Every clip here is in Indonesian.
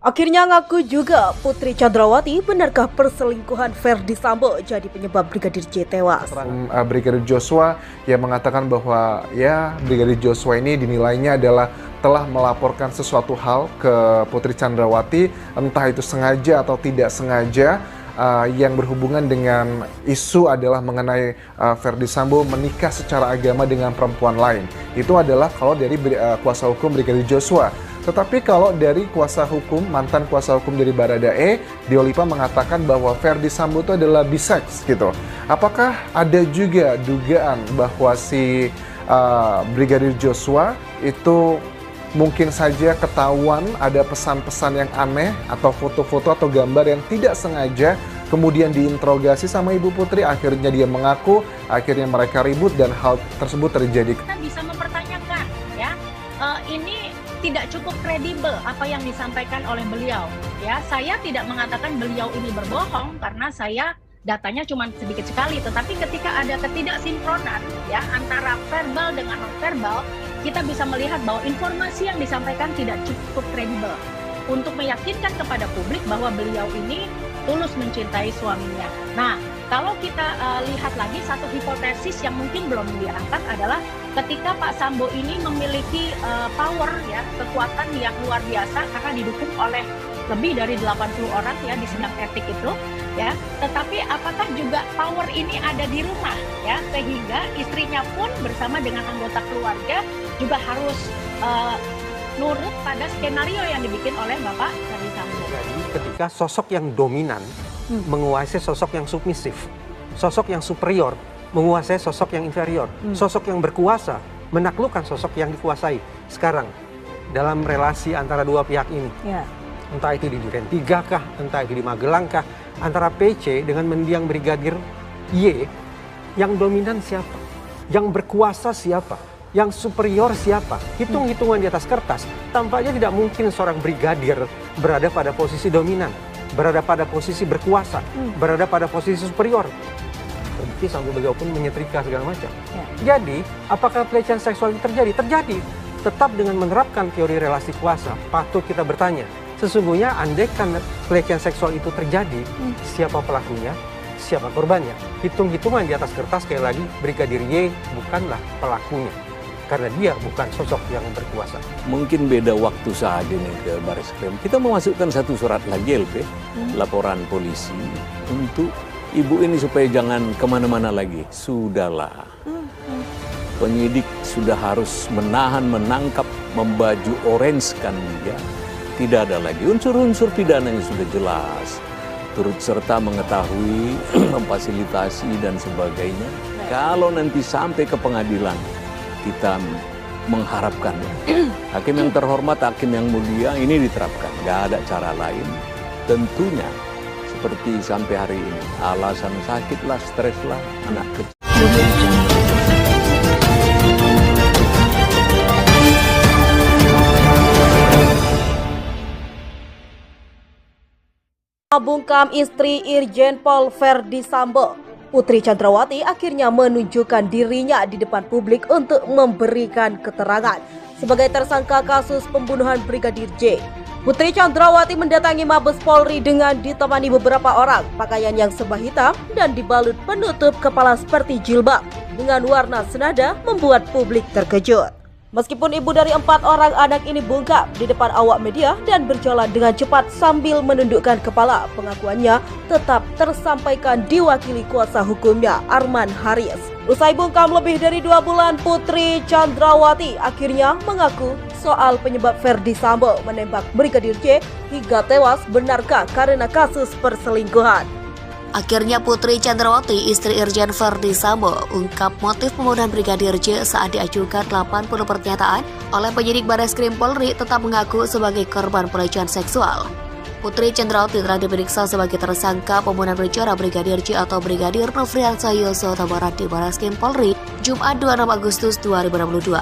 Akhirnya ngaku juga Putri Chandrawati, benarkah perselingkuhan Ferdy Sambo jadi penyebab Brigadir J tewas? Brigadir Joshua yang mengatakan bahwa Brigadir Joshua ini dinilainya adalah telah melaporkan sesuatu hal ke Putri Chandrawati, entah itu sengaja atau tidak sengaja, yang berhubungan dengan isu adalah mengenai Ferdy Sambo menikah secara agama dengan perempuan lain. Itu adalah kalau dari kuasa hukum Brigadir Joshua. Tetapi kalau dari mantan kuasa hukum dari Baradae, Diolipa mengatakan bahwa Ferdy Sambo itu adalah bisex gitu. Apakah ada juga dugaan bahwa si Brigadir Joshua itu mungkin saja ketahuan ada pesan-pesan yang aneh atau foto-foto atau gambar yang tidak sengaja kemudian diinterogasi sama Ibu Putri, akhirnya dia mengaku, akhirnya mereka ribut dan hal tersebut terjadi. Kita bisa mempertanyakan ini tidak cukup kredibel apa yang disampaikan oleh beliau. Saya tidak mengatakan beliau ini berbohong karena datanya cuma sedikit sekali, tetapi ketika ada ketidaksinkronan antara verbal dengan non-verbal, kita bisa melihat bahwa informasi yang disampaikan tidak cukup kredibel untuk meyakinkan kepada publik bahwa beliau ini tulus mencintai suaminya. Nah, kalau kita lihat lagi satu hipotesis yang mungkin belum diangkat adalah ketika Pak Sambo ini memiliki power kekuatan yang luar biasa karena didukung oleh lebih dari 80 orang di sidang etik itu tetapi apakah juga power ini ada di rumah sehingga istrinya pun bersama dengan anggota keluarga juga harus nurut pada skenario yang dibikin oleh Bapak Ferdy Sambo. Jadi ketika sosok yang dominan menguasai sosok yang submisif, sosok yang superior menguasai sosok yang inferior, sosok yang berkuasa menaklukkan sosok yang dikuasai. Sekarang dalam relasi antara dua pihak ini, entah itu di Duren 3 kah, entah itu di Magelang kah, antara PC dengan mendiang Brigadir Y, yang dominan siapa? Yang berkuasa siapa? Yang superior siapa? Hitung-hitungan di atas kertas, tampaknya tidak mungkin seorang brigadir berada pada posisi dominan, berada pada posisi berkuasa, berada pada posisi superior. Terbukti sampai beliau pun menyetrika segala macam. Jadi, apakah pelecehan seksual itu terjadi? Terjadi. Tetap dengan menerapkan teori relasi kuasa, patut kita bertanya, sesungguhnya andaikan pelecehan seksual itu terjadi, siapa pelakunya? Siapa korbannya? Hitung-hitungan di atas kertas, sekali lagi, Brigadir Y bukanlah pelakunya. Karena dia bukan sosok yang berkuasa. Mungkin beda waktu saja nih ke Baris Krim. Kita memasukkan satu surat lagi LP, laporan polisi untuk ibu ini supaya jangan kemana-mana lagi. Sudahlah. Penyidik sudah harus menahan, menangkap, membaju orange-kan dia. Tidak ada lagi unsur-unsur pidananya sudah jelas. Turut serta mengetahui, memfasilitasi dan sebagainya. Kalau nanti sampai ke pengadilan, kita mengharapkan hakim yang terhormat, hakim yang mulia ini diterapkan. Gak ada cara lain. Tentunya seperti sampai hari ini, alasan sakitlah, streslah, anak kecil. Bungkam istri Irjen Pol Ferdy Sambo, Putri Chandrawati akhirnya menunjukkan dirinya di depan publik untuk memberikan keterangan sebagai tersangka kasus pembunuhan Brigadir J. Putri Chandrawati mendatangi Mabes Polri dengan ditemani beberapa orang, pakaian yang serba hitam dan dibalut penutup kepala seperti jilbab dengan warna senada membuat publik terkejut. Meskipun ibu dari 4 orang anak ini bungkam di depan awak media dan berjalan dengan cepat sambil menundukkan kepala, pengakuannya tetap tersampaikan diwakili kuasa hukumnya Arman Haris. Usai bungkam lebih dari 2 bulan, Putri Chandrawati akhirnya mengaku soal penyebab Ferdy Sambo menembak Brigadir J hingga tewas benarkah karena kasus perselingkuhan. Akhirnya Putri Chandrawati, istri Irjen Ferdy Sambo, ungkap motif pembunuhan Brigadir J saat diajukan 80 pernyataan oleh penyidik Bareskrim Polri tetap mengaku sebagai korban pelecehan seksual. Putri Chandrawati telah diperiksa sebagai tersangka pembunuhan berencana Brigadir J atau Brigadir Nofriansah Yosua Barat di Bareskrim Polri, Jumat 26 Agustus 2022.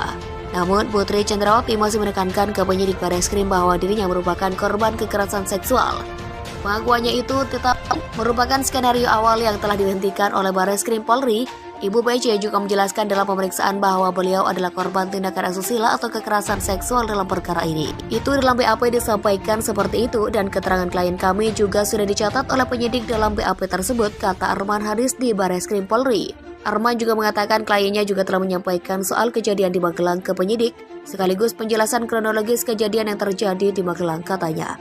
Namun, Putri Chandrawati masih menekankan ke penyidik Bareskrim bahwa dirinya merupakan korban kekerasan seksual. Pengakuannya itu tetap merupakan skenario awal yang telah dihentikan oleh Bareskrim Polri Ibu PC juga menjelaskan dalam pemeriksaan bahwa beliau adalah korban tindakan asusila atau kekerasan seksual dalam perkara ini. Itu dalam BAP disampaikan seperti itu dan keterangan klien kami juga sudah dicatat oleh penyidik dalam BAP tersebut, kata Arman Hanis di Bareskrim Polri. Arman juga mengatakan kliennya juga telah menyampaikan soal kejadian di Magelang ke penyidik, sekaligus penjelasan kronologis kejadian yang terjadi di Magelang, katanya.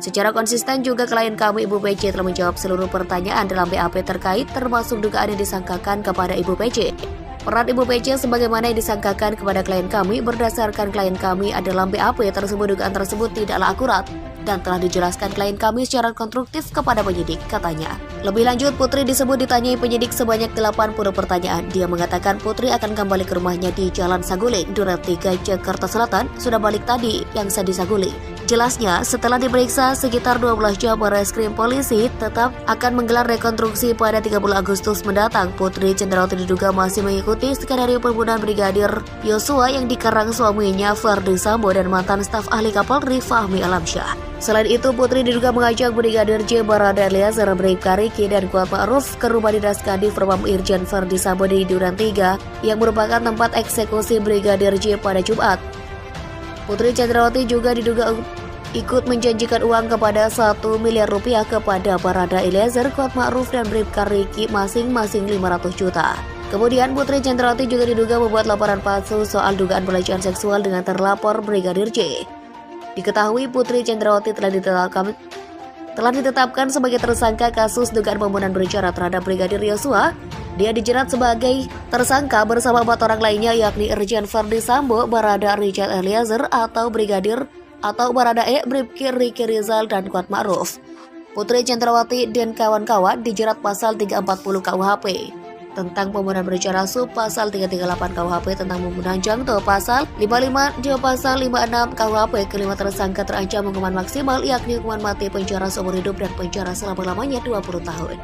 Secara konsisten juga klien kami Ibu PC telah menjawab seluruh pertanyaan dalam BAP terkait termasuk dugaan yang disangkakan kepada Ibu PC. Peran Ibu PC sebagaimana yang disangkakan kepada klien kami berdasarkan klien kami dalam BAP tersebut, dugaan tersebut tidaklah akurat dan telah dijelaskan klien kami secara konstruktif kepada penyidik, katanya. Lebih lanjut, Putri disebut ditanyai penyidik sebanyak 80 pertanyaan. Dia mengatakan Putri akan kembali ke rumahnya di Jalan Saguling, Duren 3, Jakarta Selatan, sudah balik tadi yang di Saguling. Jelasnya, setelah diperiksa sekitar 12 jam, Bareskrim Polisi tetap akan menggelar rekonstruksi pada 30 Agustus mendatang. Putri Chandrawati diduga masih mengikuti skenario pembunuhan Brigadir Yosua yang dikarang suaminya Ferdi Sambo dan mantan staf ahli Kapolri Fahmi Alamsyah. Selain itu, Putri diduga mengajak Brigadir J, Barada Eliezer, Bribka Riki, dan Kuat Ma'ruf ke rumah dinas Kadif Propam Irjen Ferdi Sambo di Duren 3 yang merupakan tempat eksekusi Brigadir J pada Jumat. Putri Chandrawati juga diduga ikut menjanjikan uang kepada 1 miliar rupiah kepada Barada Eliezer, Kuat Ma'ruf, dan Bribka Riki masing-masing 500 juta. Kemudian Putri Chandrawati juga diduga membuat laporan palsu soal dugaan pelecehan seksual dengan terlapor Brigadir J. Diketahui Putri Chandrawati telah ditetapkan sebagai tersangka kasus dugaan pembunuhan berencana terhadap Brigadir Yosua. Dia dijerat sebagai tersangka bersama 4 orang lainnya yakni Irjen Ferdi Sambo, Barada Richard Eliezer atau Brigadir atau Barada E, Bribki Riki Rizal, dan Kuat Ma'ruf. Putri Chandrawati dan kawan-kawan dijerat pasal 340 KUHP tentang pembunuhan berencana, sub pasal 338 KUHP tentang pembunuhan jangto, pasal 55 dan pasal 56 KUHP. Kelima tersangka terancam hukuman maksimal yakni hukuman mati, penjara seumur hidup, dan penjara selama-lamanya 20 tahun.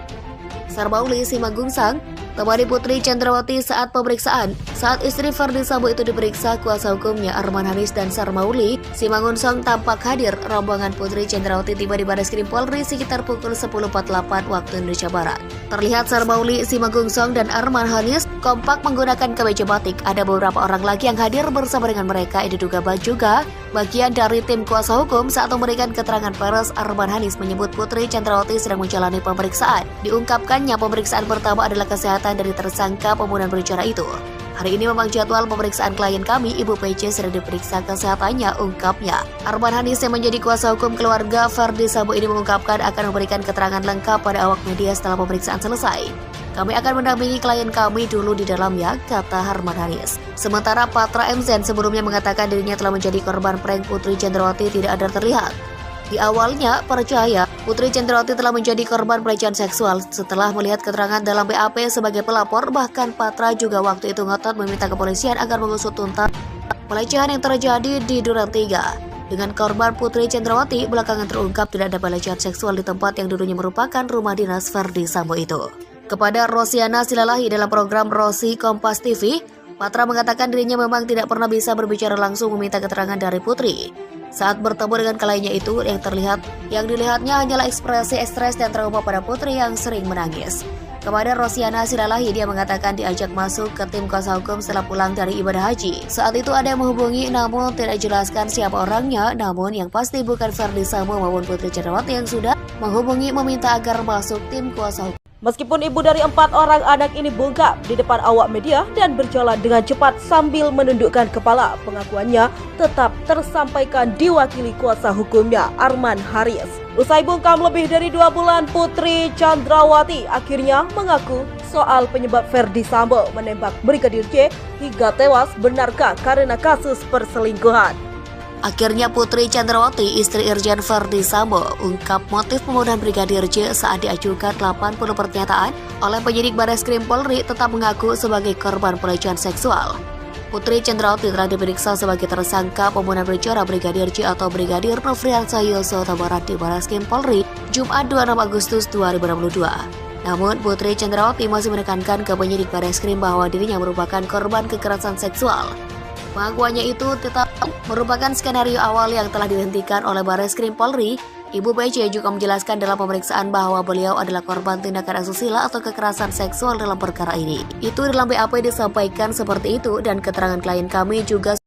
Sarmauli Simangungsang temani Putri Chandrawati saat pemeriksaan. Saat istri Ferdi Sambo itu diperiksa, kuasa hukumnya Arman Hanis dan Sarmauli Simangungsang tampak hadir. Rombongan Putri Chandrawati tiba di Bareskrim Polri sekitar pukul 10.48 waktu Indonesia Barat. Terlihat Sarmauli Simangungsang dan Arman Hanis kompak menggunakan kemeja batik. Ada beberapa orang lagi yang hadir bersama dengan mereka. Ini diduga juga bagian dari tim kuasa hukum. Saat memberikan keterangan pers, Arman Hanis menyebut Putri Chandrawati sedang menjalani pemeriksaan. Diungkapkannya pemeriksaan pertama adalah kesehatan dari tersangka pembunuhan berencana itu. Hari ini memang jadwal pemeriksaan klien kami, Ibu PC sedang diperiksa kesehatannya, ungkapnya. Arman Hanis yang menjadi kuasa hukum keluarga Ferdi Sambo ini mengungkapkan akan memberikan keterangan lengkap pada awak media setelah pemeriksaan selesai. Kami akan mendampingi klien kami dulu di dalamnya, kata Arman Hanis. Sementara Patra MZen sebelumnya mengatakan dirinya telah menjadi korban prank Putri Chandrawati tidak ada terlihat. Di awalnya percaya Putri Chandrawati telah menjadi korban pelecehan seksual. Setelah melihat keterangan dalam BAP sebagai pelapor, bahkan Patra juga waktu itu ngotot meminta kepolisian agar mengusut tuntas pelecehan yang terjadi di Duren 3. Dengan korban Putri Chandrawati, belakangan terungkap tidak ada pelecehan seksual di tempat yang dulunya merupakan rumah dinas Ferdi Sambo itu. Kepada Rosiana Silalahi dalam program Rosi Kompas TV, Patra mengatakan dirinya memang tidak pernah bisa berbicara langsung meminta keterangan dari Putri. Saat bertemu dengan kliennya itu, yang dilihatnya hanyalah ekspresi stres dan trauma pada Putri yang sering menangis. Kepada Rosiana Silalahi, dia mengatakan diajak masuk ke tim kuasa hukum setelah pulang dari ibadah haji. Saat itu ada yang menghubungi namun tidak dijelaskan siapa orangnya, namun yang pasti bukan Ferdi Sambo maupun Putri Chandrawati yang sudah menghubungi meminta agar masuk tim kuasa hukum. Meskipun ibu dari 4 orang anak ini bungkam di depan awak media dan berjalan dengan cepat sambil menundukkan kepala, pengakuannya tetap tersampaikan diwakili kuasa hukumnya Arman Hanis. Usai bungkam lebih dari 2 bulan, Putri Chandrawati akhirnya mengaku soal penyebab Ferdi Sambo menembak Brigadir J hingga tewas benarkah karena kasus perselingkuhan. Akhirnya Putri Chandrawati, istri Irjen Ferdi Sambo, ungkap motif pembunuhan Brigadir J saat diajukan 80 pernyataan oleh penyidik Bareskrim Polri tetap mengaku sebagai korban pelecehan seksual. Putri Chandrawati telah diperiksa sebagai tersangka pembunuhan berencana Brigadir J atau Brigadir Nofriansah Yosua Huta Barat di Bareskrim Polri, Jumat 26 Agustus 2022. Namun, Putri Chandrawati masih menekankan ke penyidik Bareskrim bahwa dirinya merupakan korban kekerasan seksual. Pengakuannya itu tetap merupakan skenario awal yang telah dihentikan oleh Bareskrim Polri Ibu PJ juga menjelaskan dalam pemeriksaan bahwa beliau adalah korban tindakan asusila atau kekerasan seksual dalam perkara ini. Itu dalam BAP disampaikan seperti itu dan keterangan klien kami juga